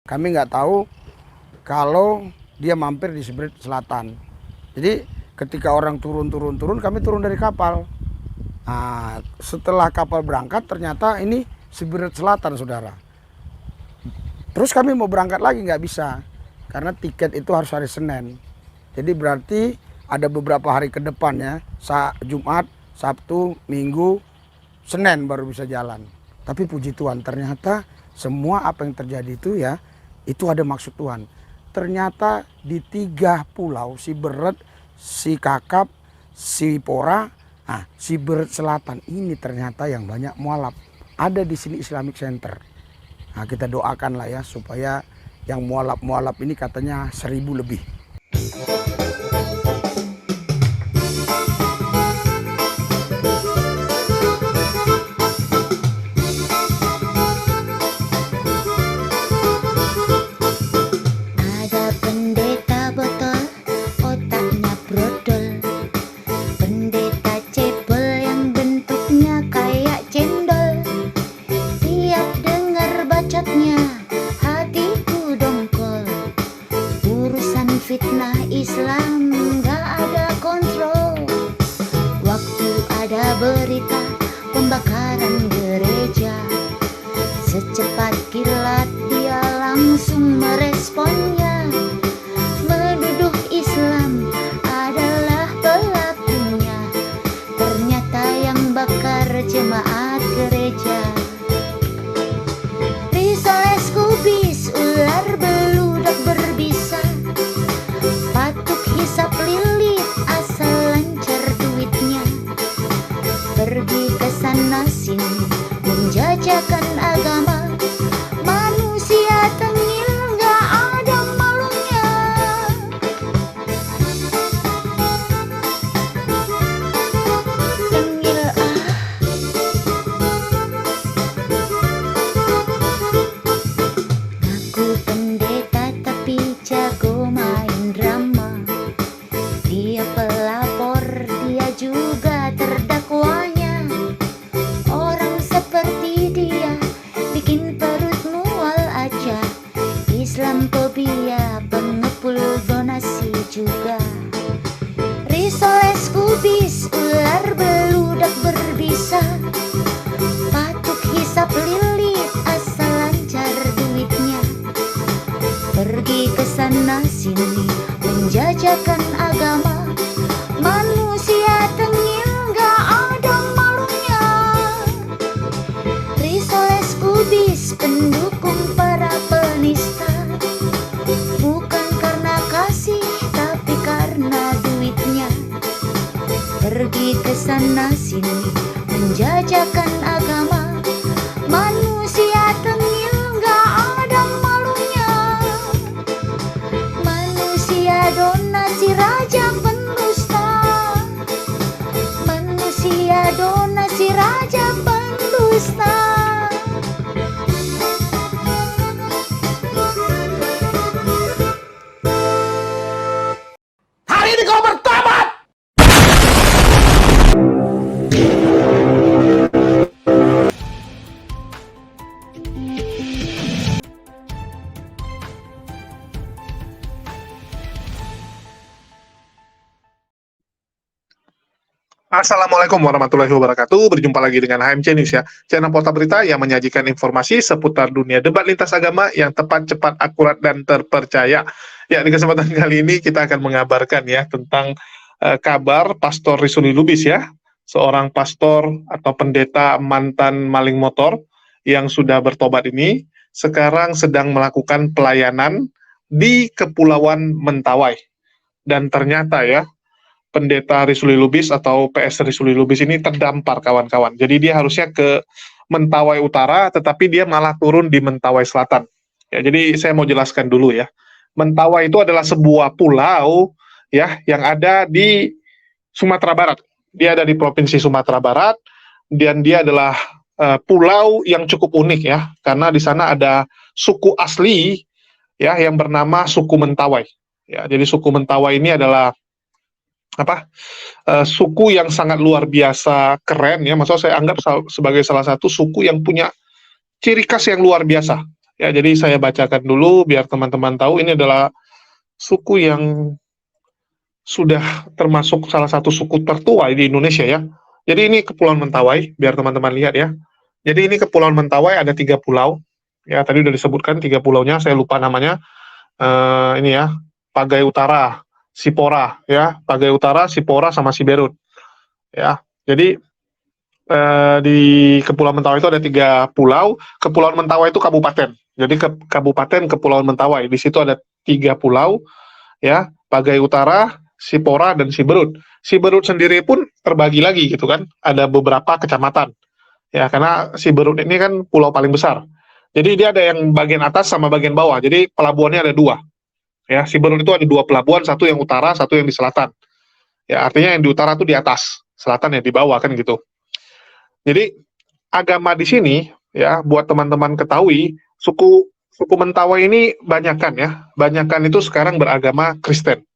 Kami nggak tahu kalau dia mampir di Siberut Selatan. Jadi ketika orang turun, kami turun dari kapal. Nah, setelah kapal berangkat ternyata ini Siberut Selatan, saudara. Terus kami mau berangkat lagi nggak bisa, karena tiket itu harus hari Senin. Jadi berarti ada beberapa hari ke depan ya, Jumat, Sabtu, Minggu, Senin baru bisa jalan. Tapi puji Tuhan ternyata semua apa yang terjadi itu ya, itu ada maksud Tuhan. Ternyata di 3 pulau, Siberut, Sikakap, Sipora, nah Siberut Selatan ini ternyata yang banyak mualaf. Ada di sini Islamic Center. Nah kita doakan lah ya supaya yang mualaf-mualaf ini katanya 1000 lebih. Ada pendeta botol, otaknya brodol. Pendeta cebol yang bentuknya kayak cendol. Tiap dengar bacotnya, hatiku dongkol. Urusan fitnah Islam gak ada kontrol. Waktu ada berita pembakaran gereja, secepat kilat dia langsung meresponnya. Menuduh Islam adalah pelakunya. Ternyata yang bakar jemaat gereja. Risoles kubis, ular beludak berbisa. Patuk hisap lilit asal lancar duitnya. Pergi ke sana sini menjajakan agama. Manusia tengil gak ada malunya. Tengil Ngaku pendeta tapi jago main drama. Dia pelapor, dia juga terdakwanya. Orang seperti dia bikin perut mual aja. Islamfobia, pengepul donasi juga. Risoles kubis, ular beludak berbisa. Patuk hisap lilit asal lancar duitnya. Pergi ke sana sini menjajakan agama. Manusia tengil gak ada malunya. Risoles kubis pendukung para penista. Bukan karena kasih tapi karena duitnya. Pergi ke sana sini menjajakan agama. Manusia tengil gak ada malunya. Manusia donasi raja pendusta. Manusia donasi raja pendusta. Hari ini kau bertobat. Assalamualaikum warahmatullahi wabarakatuh. Berjumpa lagi dengan HMC News ya, channel portal berita yang menyajikan informasi seputar dunia debat lintas agama yang tepat, cepat, akurat, dan terpercaya. Ya, di kesempatan kali ini kita akan mengabarkan ya tentang kabar Pastor Risuli Lubis ya, seorang pastor atau pendeta mantan maling motor yang sudah bertobat ini sekarang sedang melakukan pelayanan di Kepulauan Mentawai. Dan ternyata ya, Pendeta Risuli Lubis atau PS Risuli Lubis ini terdampar kawan-kawan. Jadi dia harusnya ke Mentawai Utara, tetapi dia malah turun di Mentawai Selatan. Ya, jadi saya mau jelaskan dulu ya. Mentawai itu adalah sebuah pulau ya yang ada di Sumatera Barat. Dia ada di Provinsi Sumatera Barat dan dia adalah pulau yang cukup unik ya, karena di sana ada suku asli ya yang bernama suku Mentawai. Ya, jadi suku Mentawai ini adalah suku yang sangat luar biasa keren ya, maksudnya saya anggap sebagai salah satu suku yang punya ciri khas yang luar biasa Ya, jadi saya bacakan dulu biar teman-teman tahu ini adalah suku yang sudah termasuk salah satu suku tertua di Indonesia ya. Jadi ini Kepulauan Mentawai, biar teman-teman lihat ya. Jadi ini Kepulauan Mentawai ada 3 pulau. Ya, tadi udah disebutkan 3 pulaunya, saya lupa namanya. Ini ya, Pagai Utara, Sipora ya, Pagai Utara, Sipora sama Siberut. Ya. Jadi di Kepulauan Mentawai itu ada 3 pulau. Kepulauan Mentawai itu kabupaten. Jadi Kabupaten Kepulauan Mentawai. Di situ ada 3 pulau ya, Pagai Utara, Sipora, dan Siberut. Siberut sendiri pun terbagi lagi gitu kan, ada beberapa kecamatan. Ya, karena Siberut ini kan pulau paling besar. Jadi dia ada yang bagian atas sama bagian bawah. Jadi pelabuhannya ada 2. Ya, Siberut itu ada 2 pelabuhan, satu yang utara, satu yang di selatan. Ya, artinya yang di utara itu di atas, selatan ya di bawah kan gitu. Jadi agama di sini ya, buat teman-teman ketahui, suku Mentawai ini banyakan ya. Banyakan itu sekarang beragama Kristen.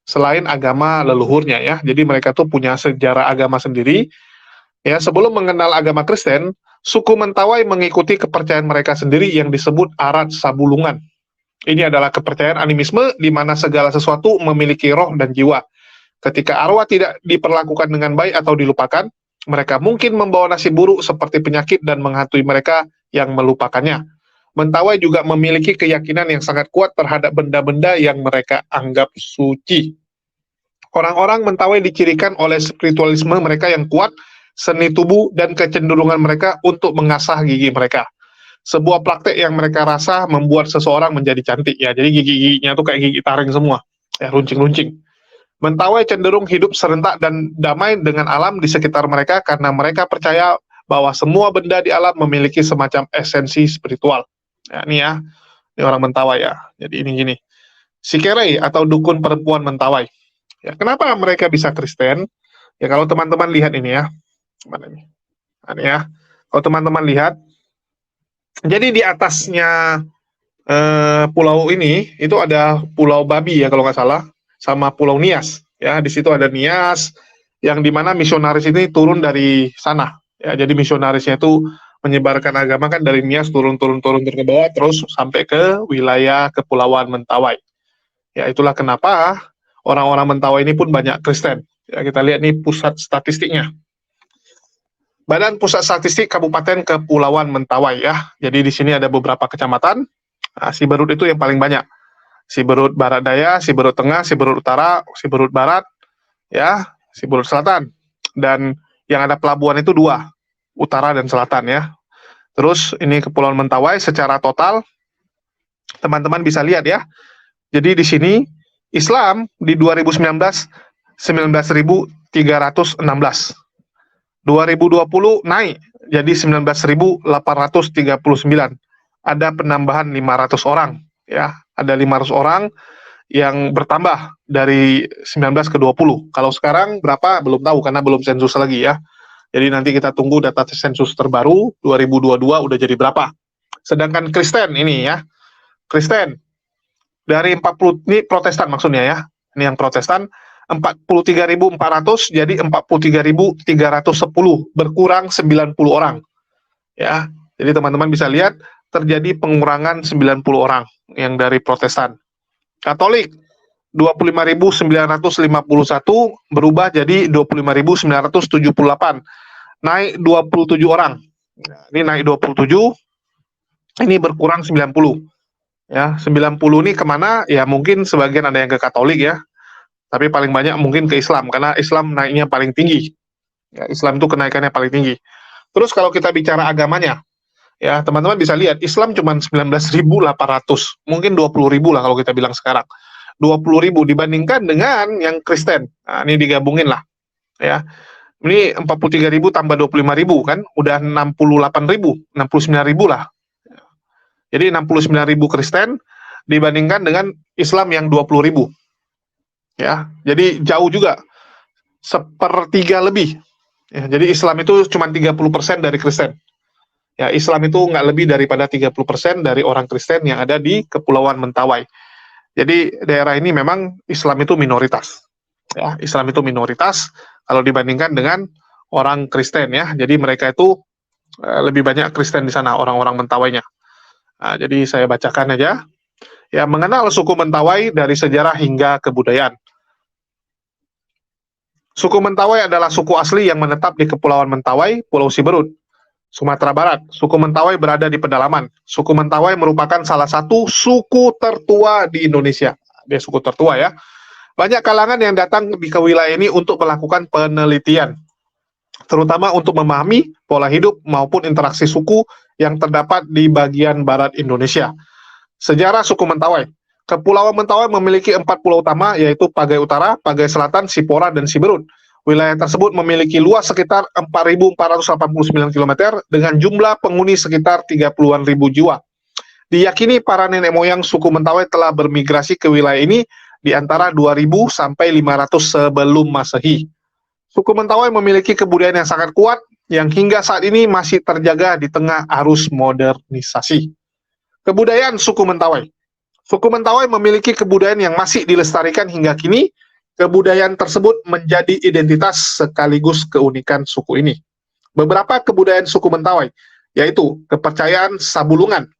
Selain agama leluhurnya ya. Jadi mereka tuh punya sejarah agama sendiri. Ya, sebelum mengenal agama Kristen, suku Mentawai mengikuti kepercayaan mereka sendiri yang disebut Arat Sabulungan. Ini adalah kepercayaan animisme di mana segala sesuatu memiliki roh dan jiwa. Ketika arwah tidak diperlakukan dengan baik atau dilupakan, mereka mungkin membawa nasib buruk seperti penyakit dan menghantui mereka yang melupakannya. Mentawai juga memiliki keyakinan yang sangat kuat terhadap benda-benda yang mereka anggap suci. Orang-orang Mentawai dicirikan oleh spiritualisme mereka yang kuat, seni tubuh, dan kecenderungan mereka untuk mengasah gigi mereka. Sebuah praktek yang mereka rasa membuat seseorang menjadi cantik ya. Jadi gigi-giginya tuh kayak gigi taring semua, ya runcing-runcing. Mentawai cenderung hidup serentak dan damai dengan alam di sekitar mereka karena mereka percaya bahwa semua benda di alam memiliki semacam esensi spiritual. Ya, ini orang Mentawai ya. Jadi ini gini. Sikerei atau dukun perempuan Mentawai. Ya, kenapa mereka bisa Kristen? Ya kalau teman-teman lihat ini ya. Mana ini? Ini ya. Kalau teman-teman lihat, jadi di atasnya pulau ini itu ada Pulau Babi ya kalau nggak salah, sama Pulau Nias. Ya di situ ada Nias, yang dimana misionaris ini turun dari sana. Ya jadi misionarisnya itu menyebarkan agama kan dari Nias turun ke bawah terus sampai ke wilayah Kepulauan Mentawai. Ya itulah kenapa orang-orang Mentawai ini pun banyak Kristen. Ya kita lihat nih pusat statistiknya. Badan Pusat Statistik Kabupaten Kepulauan Mentawai ya. Jadi di sini ada beberapa kecamatan. Nah, Siberut itu yang paling banyak. Siberut Barat Daya, Siberut Tengah, Siberut Utara, Siberut Barat, ya, Siberut Selatan. Dan yang ada pelabuhan itu 2, Utara dan Selatan ya. Terus ini Kepulauan Mentawai secara total, teman-teman bisa lihat ya. Jadi di sini Islam di 2019 19.316. 2020 naik jadi 19.839. Ada penambahan 500 orang ya. Ada 500 orang yang bertambah dari 19 ke 20. Kalau sekarang berapa belum tahu karena belum sensus lagi ya. Jadi nanti kita tunggu data sensus terbaru 2022 udah jadi berapa. Sedangkan Kristen ini ya. Kristen dari 40 ini Protestan maksudnya ya. Ini yang Protestan 43.400 jadi 43.310, berkurang 90 orang. Ya. Jadi teman-teman bisa lihat terjadi pengurangan 90 orang yang dari Protestan. Katolik 25.951 berubah jadi 25.978. Naik 27 orang. Ini naik 27. Ini berkurang 90. Ya, 90 ini kemana? Ya mungkin sebagian ada yang ke Katolik ya. Tapi paling banyak mungkin ke Islam, karena Islam naiknya paling tinggi. Ya, Islam itu kenaikannya paling tinggi. Terus kalau kita bicara agamanya, ya teman-teman bisa lihat, Islam cuma 19.800, mungkin 20.000 lah kalau kita bilang sekarang. 20.000 dibandingkan dengan yang Kristen. Nah, ini digabungin lah. Ya, ini 43.000 tambah 25.000 kan, udah 68.000, 69.000 lah. Jadi 69.000 Kristen dibandingkan dengan Islam yang 20.000. Ya, jadi jauh juga, 1/3 lebih. Ya, jadi Islam itu cuma 30% dari Kristen. Ya, Islam itu nggak lebih daripada 30% dari orang Kristen yang ada di Kepulauan Mentawai. Jadi daerah ini memang Islam itu minoritas. Ya, Islam itu minoritas kalau dibandingkan dengan orang Kristen ya. Jadi mereka itu lebih banyak Kristen di sana, orang-orang Mentawainya. Nah, jadi saya bacakan aja. Ya, mengenal suku Mentawai dari sejarah hingga kebudayaan. Suku Mentawai adalah suku asli yang menetap di Kepulauan Mentawai, Pulau Siberut, Sumatera Barat. Suku Mentawai berada di pedalaman. Suku Mentawai merupakan salah satu suku tertua di Indonesia. Dia suku tertua ya. Banyak kalangan yang datang di wilayah ini untuk melakukan penelitian, terutama untuk memahami pola hidup maupun interaksi suku yang terdapat di bagian barat Indonesia. Sejarah suku Mentawai. Kepulauan Mentawai memiliki 4 pulau utama, yaitu Pagai Utara, Pagai Selatan, Sipora, dan Siberut. Wilayah tersebut memiliki luas sekitar 4.489 km dengan jumlah penghuni sekitar 30-an ribu jiwa. Diyakini para nenek moyang suku Mentawai telah bermigrasi ke wilayah ini di antara 2000 sampai 500 sebelum Masehi. Suku Mentawai memiliki kebudayaan yang sangat kuat yang hingga saat ini masih terjaga di tengah arus modernisasi. Kebudayaan suku Mentawai. Suku Mentawai memiliki kebudayaan yang masih dilestarikan hingga kini. Kebudayaan tersebut menjadi identitas sekaligus keunikan suku ini. Beberapa kebudayaan suku Mentawai, yaitu kepercayaan Sabulungan.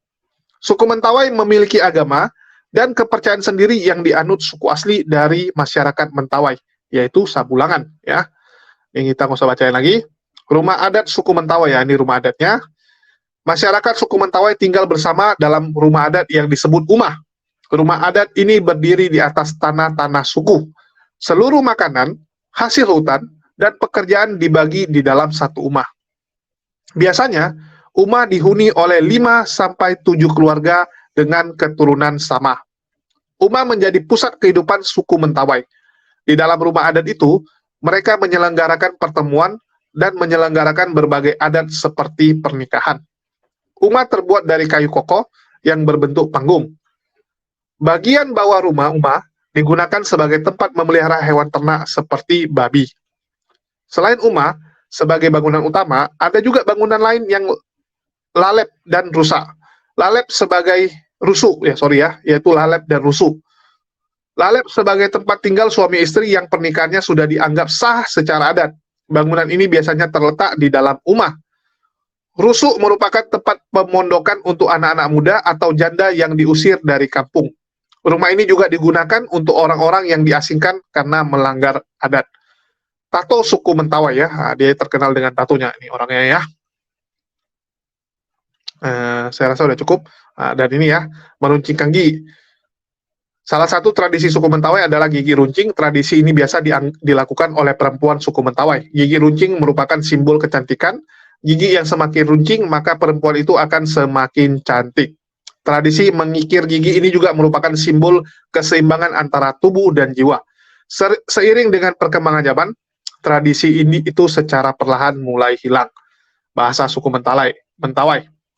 Suku Mentawai memiliki agama dan kepercayaan sendiri yang dianut suku asli dari masyarakat Mentawai, yaitu Sabulangan. Ya, ini kita nggak usah bacain lagi. Rumah adat suku Mentawai, ya ini rumah adatnya. Masyarakat suku Mentawai tinggal bersama dalam rumah adat yang disebut umah. Rumah adat ini berdiri di atas tanah-tanah suku. Seluruh makanan, hasil hutan, dan pekerjaan dibagi di dalam satu umah. Biasanya, umah dihuni oleh 5-7 keluarga dengan keturunan sama. Umah menjadi pusat kehidupan suku Mentawai. Di dalam rumah adat itu, mereka menyelenggarakan pertemuan dan menyelenggarakan berbagai adat seperti pernikahan. Umah terbuat dari kayu kokoh yang berbentuk panggung. Bagian bawah rumah umah digunakan sebagai tempat memelihara hewan ternak seperti babi. Selain umah, sebagai bangunan utama, ada juga bangunan lain yang lalep dan rusak. Lalep sebagai rusuk, yaitu lalep dan rusuk. Lalep sebagai tempat tinggal suami istri yang pernikahannya sudah dianggap sah secara adat. Bangunan ini biasanya terletak di dalam umah. Rusuk merupakan tempat pemondokan untuk anak-anak muda atau janda yang diusir dari kampung. Rumah ini juga digunakan untuk orang-orang yang diasingkan karena melanggar adat. Tato suku Mentawai ya, dia terkenal dengan tatonya ini orangnya ya. Saya rasa udah cukup. Dan ini ya, meruncingkan gigi. Salah satu tradisi suku Mentawai adalah gigi runcing. Tradisi ini biasa dilakukan oleh perempuan suku Mentawai. Gigi runcing merupakan simbol kecantikan. Gigi yang semakin runcing, maka perempuan itu akan semakin cantik. Tradisi mengikir gigi ini juga merupakan simbol keseimbangan antara tubuh dan jiwa. Seiring dengan perkembangan zaman, tradisi ini itu secara perlahan mulai hilang. Bahasa suku Mentawai.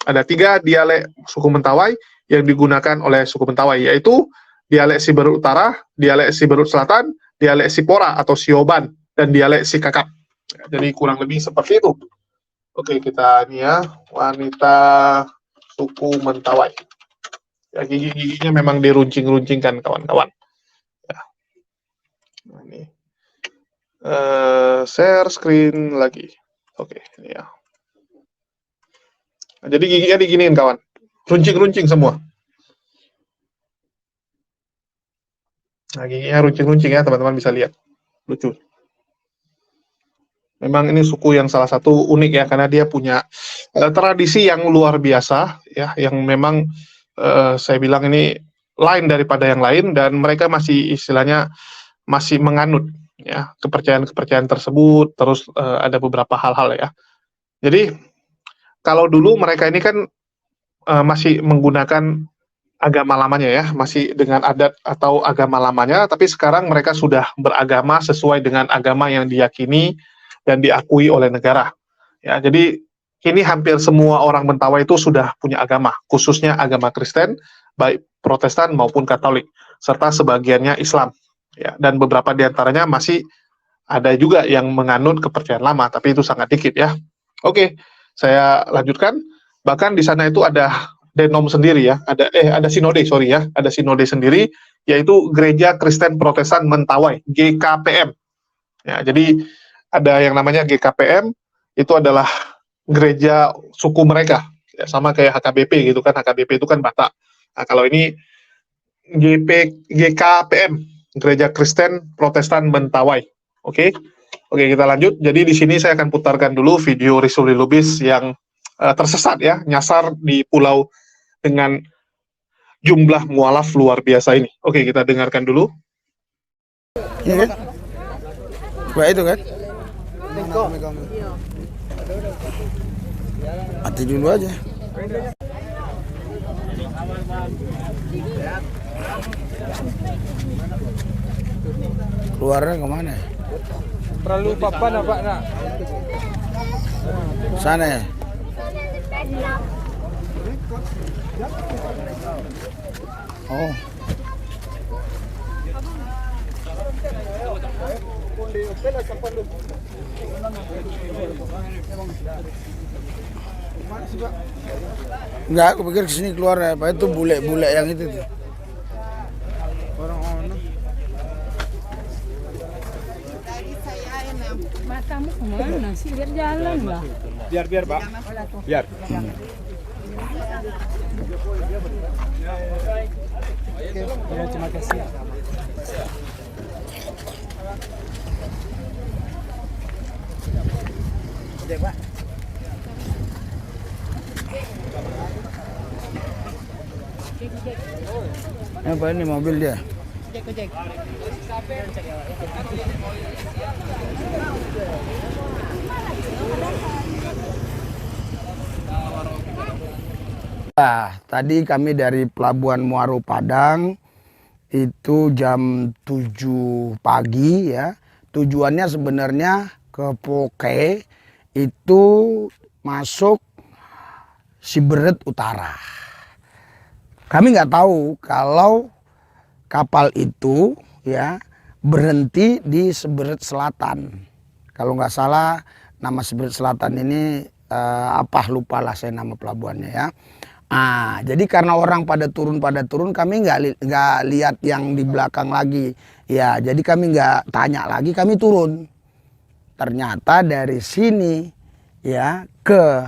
Ada 3 dialek suku Mentawai yang digunakan oleh suku Mentawai, yaitu dialek Siberut Utara, dialek Siberut Selatan, dialek Sipora atau Sioban, dan dialek Sikakap. Jadi kurang lebih seperti itu. Oke, kita ini ya, wanita suku Mentawai. Ya, gigi-giginya memang diruncing-runcingkan, kawan-kawan. Ya. Nah, ini. Share screen lagi. Oke, ini ya. Nah, jadi giginya diginiin, kawan. Runcing-runcing semua. Nah, giginya runcing-runcing ya, teman-teman bisa lihat. Lucu. Memang ini suku yang salah satu unik ya, karena dia punya tradisi yang luar biasa ya, yang memang saya bilang ini lain daripada yang lain, dan mereka masih istilahnya masih menganut ya kepercayaan-kepercayaan tersebut. Terus ada beberapa hal-hal ya. Jadi kalau dulu mereka ini kan masih menggunakan agama lamanya ya, masih dengan adat atau agama lamanya, tapi sekarang mereka sudah beragama sesuai dengan agama yang diyakini dan diakui oleh negara. Ya, jadi kini hampir semua orang Mentawai itu sudah punya agama, khususnya agama Kristen, baik Protestan maupun Katolik, serta sebagiannya Islam. Ya, dan beberapa di antaranya masih ada juga yang menganut kepercayaan lama, tapi itu sangat dikit ya. Oke, saya lanjutkan. Bahkan di sana itu ada denom sendiri ya, ada sinode ya, ada sinode sendiri, yaitu Gereja Kristen Protestan Mentawai, GKPM. Ya, jadi ada yang namanya GKPM, itu adalah gereja suku mereka, Ya, sama kayak HKBP gitu kan, HKBP itu kan Batak. Nah, kalau ini GKPM, Gereja Kristen Protestan Mentawai. Oke, oke kita lanjut. Jadi di sini saya akan putarkan dulu video Risuli Lubis yang tersesat ya, nyasar di pulau dengan jumlah mualaf luar biasa ini. Oke, kita dengarkan dulu. Ini kan? Kayak itu kan? Mati dulu aja. Keluarnya kemana? Perlu papan apa nak? Sana ya? Oh. Enggak, aku pikir kesini keluar ya. Apa itu bule-bule yang itu tuh. Matamu kemana sih? Biar jalan lah. Biar Pak. Biar. Ya, terima kasih. Apa ini mobil dia? Nah, tadi kami dari Pelabuhan Muaro Padang itu jam 7 pagi ya. Tujuannya sebenarnya ke Poke, itu masuk Siberet Utara. Kami nggak tahu kalau kapal itu ya berhenti di Siberet Selatan. Kalau nggak salah nama Siberet Selatan ini lupa lah saya nama pelabuhannya ya. Ah, jadi karena orang pada turun, kami nggak lihat yang di belakang lagi. Ya, jadi kami nggak tanya lagi, kami turun. Ternyata dari sini ya ke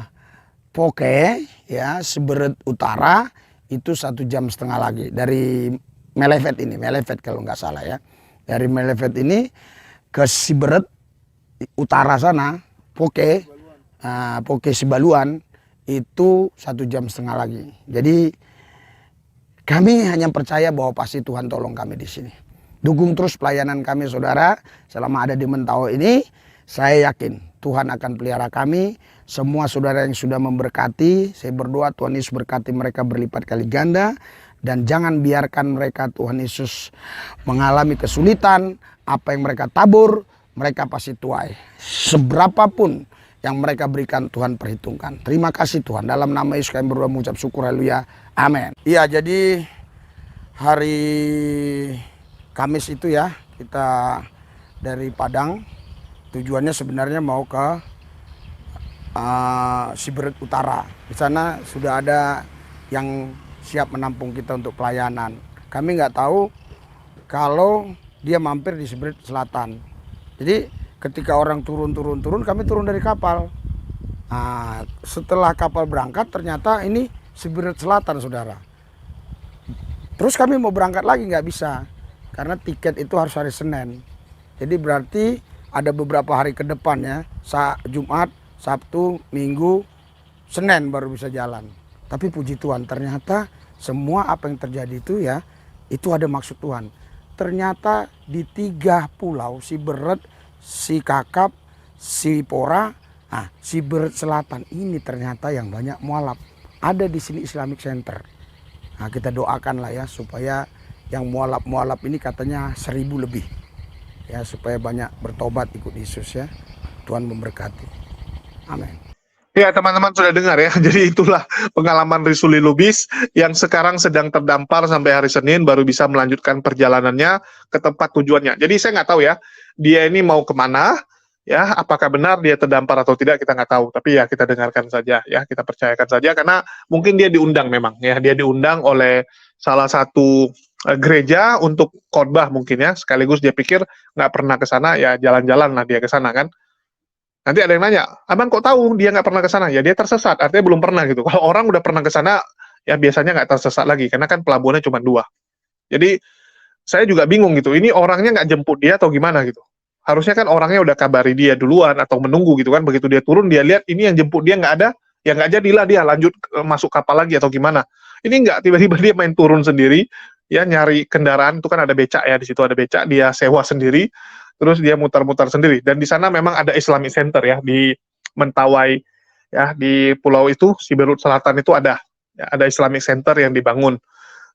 Poke ya Siberet Utara itu 1,5 jam lagi dari Melevet ini, Melevet kalau nggak salah ya. Dari Melevet ini ke Siberet Utara sana, Poke, Poke Sibaluan itu 1,5 jam lagi. Jadi kami hanya percaya bahwa pasti Tuhan tolong kami di sini. Dukung terus pelayanan kami saudara selama ada di Mentawai ini. Saya yakin Tuhan akan pelihara kami. Semua saudara yang sudah memberkati, saya berdoa Tuhan Yesus berkati mereka berlipat kali ganda. Dan jangan biarkan mereka Tuhan Yesus mengalami kesulitan. Apa yang mereka tabur, mereka pasti tuai. Seberapapun yang mereka berikan Tuhan perhitungkan. Terima kasih Tuhan. Dalam nama Yesus kami berdoa mengucap syukur. Haleluya. Amin. Iya, jadi hari Kamis itu ya kita dari Padang. Tujuannya sebenarnya mau ke Siberet Utara. Di sana sudah ada yang siap menampung kita untuk pelayanan. Kami nggak tahu kalau dia mampir di Siberet Selatan. Jadi ketika orang turun, kami turun dari kapal. Nah, setelah kapal berangkat ternyata ini Siberet Selatan saudara. Terus kami mau berangkat lagi nggak bisa. Karena tiket itu harus hari Senin. Jadi berarti ada beberapa hari ke depan ya. Jumat, Sabtu, Minggu, Senin baru bisa jalan. Tapi puji Tuhan ternyata semua apa yang terjadi itu ya. Itu ada maksud Tuhan. Ternyata di 3 pulau Siberet, Sikakap, Sipora, Siberet Selatan ini ternyata yang banyak mualaf. Ada di sini Islamic Center. Nah, kita doakanlah ya supaya yang mualaf ini katanya 1.000 lebih. Ya, supaya banyak bertobat ikut Yesus ya. Tuhan memberkati. Amin. Ya teman-teman sudah dengar ya, jadi itulah pengalaman Risuli Lubis yang sekarang sedang terdampar sampai hari Senin baru bisa melanjutkan perjalanannya ke tempat tujuannya. Jadi saya nggak tahu ya, dia ini mau kemana, ya apakah benar dia terdampar atau tidak kita nggak tahu. Tapi ya kita dengarkan saja ya, kita percayakan saja karena mungkin dia diundang memang ya, dia diundang oleh salah satu gereja untuk khotbah mungkin ya, sekaligus dia pikir nggak pernah ke sana ya jalan-jalan lah dia ke sana kan. Nanti ada yang nanya, abang kok tahu dia nggak pernah ke sana? Ya dia tersesat, artinya belum pernah gitu. Kalau orang udah pernah ke sana, ya biasanya nggak tersesat lagi, karena kan pelabuhannya cuma 2. Jadi saya juga bingung gitu, ini orangnya nggak jemput dia atau gimana gitu. Harusnya kan orangnya udah kabari dia duluan atau menunggu gitu kan, begitu dia turun dia lihat ini yang jemput dia nggak ada, ya nggak jadilah dia lanjut masuk kapal lagi atau gimana. Ini nggak, tiba-tiba dia main turun sendiri, ya nyari kendaraan, itu kan ada becak ya, di situ ada becak, dia sewa sendiri, terus dia mutar-mutar sendiri. Dan di sana memang ada Islamic Center ya, di Mentawai ya, di pulau itu, Siberut Selatan itu ada, ya, ada Islamic Center yang dibangun.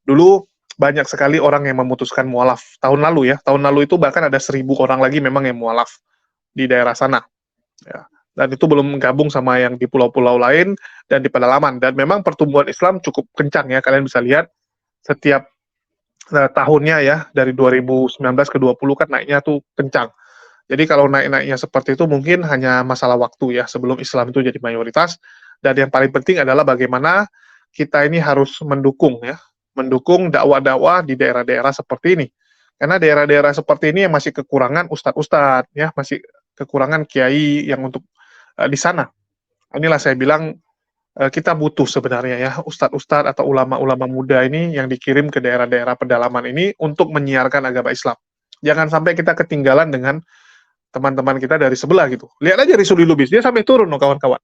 Dulu banyak sekali orang yang memutuskan mualaf. Tahun lalu ya, tahun lalu itu bahkan ada 1.000 orang lagi memang yang mualaf di daerah sana. Ya. Dan itu belum gabung sama yang di pulau-pulau lain dan di pedalaman. Dan memang pertumbuhan Islam cukup kencang ya, kalian bisa lihat setiap tahunnya ya, dari 2019 ke 20 kan naiknya tuh kencang. Jadi kalau naik-naiknya seperti itu mungkin hanya masalah waktu ya, sebelum Islam itu jadi mayoritas. Dan yang paling penting adalah bagaimana kita ini harus mendukung ya, mendukung dakwah-dakwah di daerah-daerah seperti ini. Karena daerah-daerah seperti ini yang masih kekurangan ustadz-ustadz ya, masih kekurangan kiai yang untuk di sana. Inilah saya bilang kita butuh sebenarnya ya ustadz-ustadz atau ulama-ulama muda ini yang dikirim ke daerah-daerah pedalaman ini untuk menyiarkan agama Islam. Jangan sampai kita ketinggalan dengan teman-teman kita dari sebelah gitu. Lihat aja Risuli Lubis, dia sampai turun loh kawan-kawan.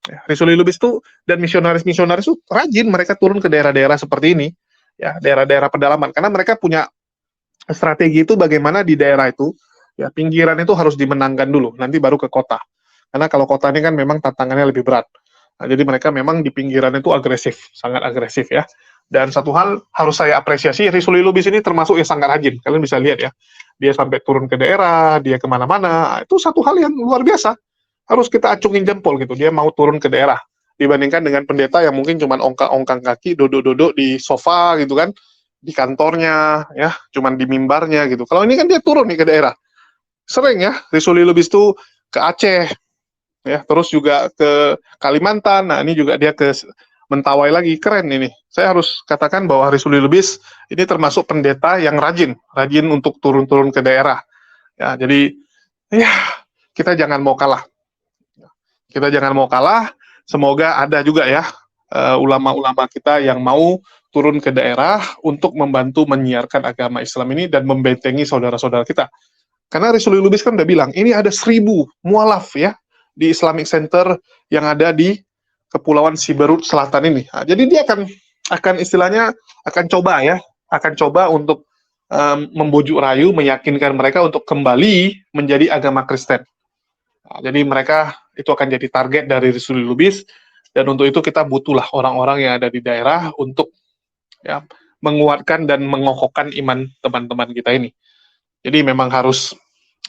Ya, Risuli Lubis tuh dan misionaris-misionaris tuh rajin mereka turun ke daerah-daerah seperti ini, ya daerah-daerah pedalaman, karena mereka punya strategi itu bagaimana di daerah itu, ya pinggiran itu harus dimenangkan dulu, nanti baru ke kota. Karena kalau kota ini kan memang tantangannya lebih berat. Nah, jadi mereka memang di pinggiran itu agresif, sangat agresif ya. Dan satu hal harus saya apresiasi, Risuli Lubis ini termasuk yang sangat rajin. Kalian bisa lihat ya, dia sampai turun ke daerah, dia kemana-mana. Itu satu hal yang luar biasa. Harus kita acungin jempol gitu. Dia mau turun ke daerah. Dibandingkan dengan pendeta yang mungkin cuma ongkang-ongkang kaki, duduk-duduk di sofa gitu kan, di kantornya, ya, cuman di mimbarnya gitu. Kalau ini kan dia turun nih ke daerah. Sering ya, Risuli Lubis itu ke Aceh, ya, terus juga ke Kalimantan. Nah, ini juga dia ke Mentawai lagi, keren ini. Saya harus katakan bahwa Risuli Lubis ini termasuk pendeta yang rajin untuk turun-turun ke daerah. Ya, jadi ya kita jangan mau kalah. Kita jangan mau kalah. Semoga ada juga ya ulama-ulama kita yang mau turun ke daerah untuk membantu menyiarkan agama Islam ini dan membentengi saudara-saudara kita. Karena Risuli Lubis kan udah bilang, ini ada 1.000 mualaf ya di Islamic Center yang ada di Kepulauan Siberut Selatan ini. Nah, jadi dia akan istilahnya akan coba untuk membujuk rayu, meyakinkan mereka untuk kembali menjadi agama Kristen. Nah, jadi mereka itu akan jadi target dari Risuli Lubis, dan untuk itu kita butuhlah orang-orang yang ada di daerah untuk ya menguatkan dan mengokohkan iman teman-teman kita ini. Jadi memang harus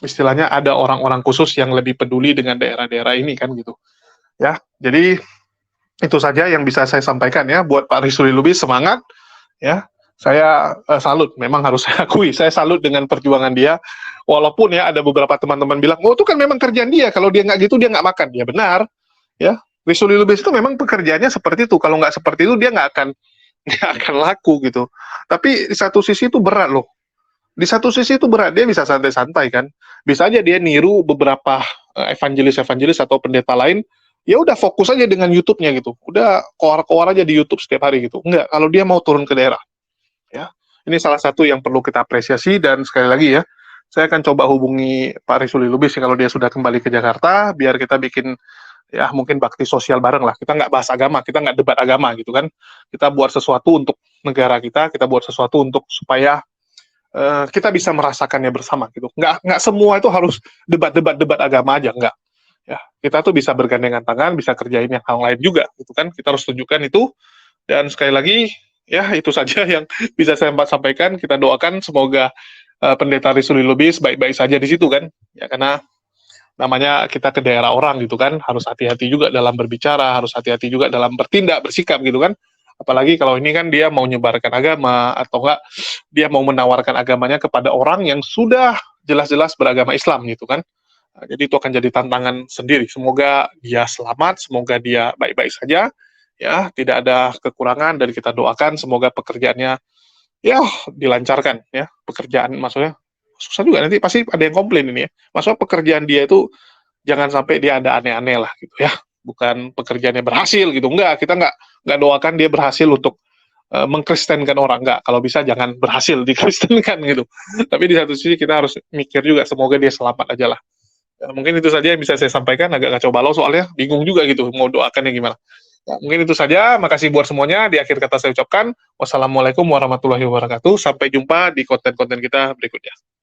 istilahnya ada orang-orang khusus yang lebih peduli dengan daerah-daerah ini kan gitu. Ya, jadi itu saja yang bisa saya sampaikan ya buat Pak Risuli Lubis, semangat ya. Saya salut, memang harus saya akui, saya salut dengan perjuangan dia. Walaupun ya ada beberapa teman-teman bilang, oh itu kan memang kerjaan dia, kalau dia nggak gitu dia nggak makan. Ya benar, ya. Risuli Lubis itu memang pekerjaannya seperti itu. Kalau nggak seperti itu dia nggak akan laku gitu. Tapi di satu sisi itu berat loh. Di satu sisi itu berat, dia bisa santai-santai kan. Bisa aja dia niru beberapa evangelis-evangelis atau pendeta lain, ya udah fokus aja dengan YouTube-nya gitu. Udah koar-koar aja di YouTube setiap hari gitu. Enggak, kalau dia mau turun ke daerah. Ya. Ini salah satu yang perlu kita apresiasi, dan sekali lagi ya, saya akan coba hubungi Pak Risuli Lubis kalau dia sudah kembali ke Jakarta, biar kita bikin ya mungkin bakti sosial bareng lah. Kita nggak bahas agama, kita nggak debat agama gitu kan. Kita buat sesuatu untuk negara kita buat sesuatu untuk supaya kita bisa merasakannya bersama gitu. Nggak semua itu harus debat agama aja, nggak. Ya, kita tuh bisa bergandengan tangan, bisa kerjain yang hal lain juga gitu kan. Kita harus tunjukkan itu. Dan sekali lagi ya itu saja yang bisa saya sampaikan. Kita doakan semoga pendeta Risuli Lubis baik-baik saja di situ kan. Ya, karena namanya kita ke daerah orang gitu kan, harus hati-hati juga dalam berbicara, harus hati-hati juga dalam bertindak, bersikap gitu kan. Apalagi kalau ini kan dia mau menyebarkan agama, atau enggak dia mau menawarkan agamanya kepada orang yang sudah jelas-jelas beragama Islam gitu kan. Nah, jadi itu akan jadi tantangan sendiri. Semoga dia selamat, semoga dia baik-baik saja, ya tidak ada kekurangan, dan kita doakan semoga pekerjaannya ya dilancarkan ya. Pekerjaan maksudnya susah juga, nanti pasti ada yang komplain ini ya. Maksudnya pekerjaan dia itu jangan sampai dia ada aneh-aneh lah gitu ya. Bukan pekerjaannya berhasil gitu, enggak, kita nggak doakan dia berhasil untuk mengkristenkan orang, enggak. Kalau bisa jangan berhasil dikristenkan gitu. Tapi di satu sisi kita harus mikir juga semoga dia selamat aja lah. Ya, mungkin itu saja yang bisa saya sampaikan, agak kacau balau soalnya bingung juga gitu mau doakannya gimana. Ya, mungkin itu saja, makasih buat semuanya. Di akhir kata saya ucapkan wassalamualaikum warahmatullahi wabarakatuh. Sampai jumpa di konten-konten kita berikutnya.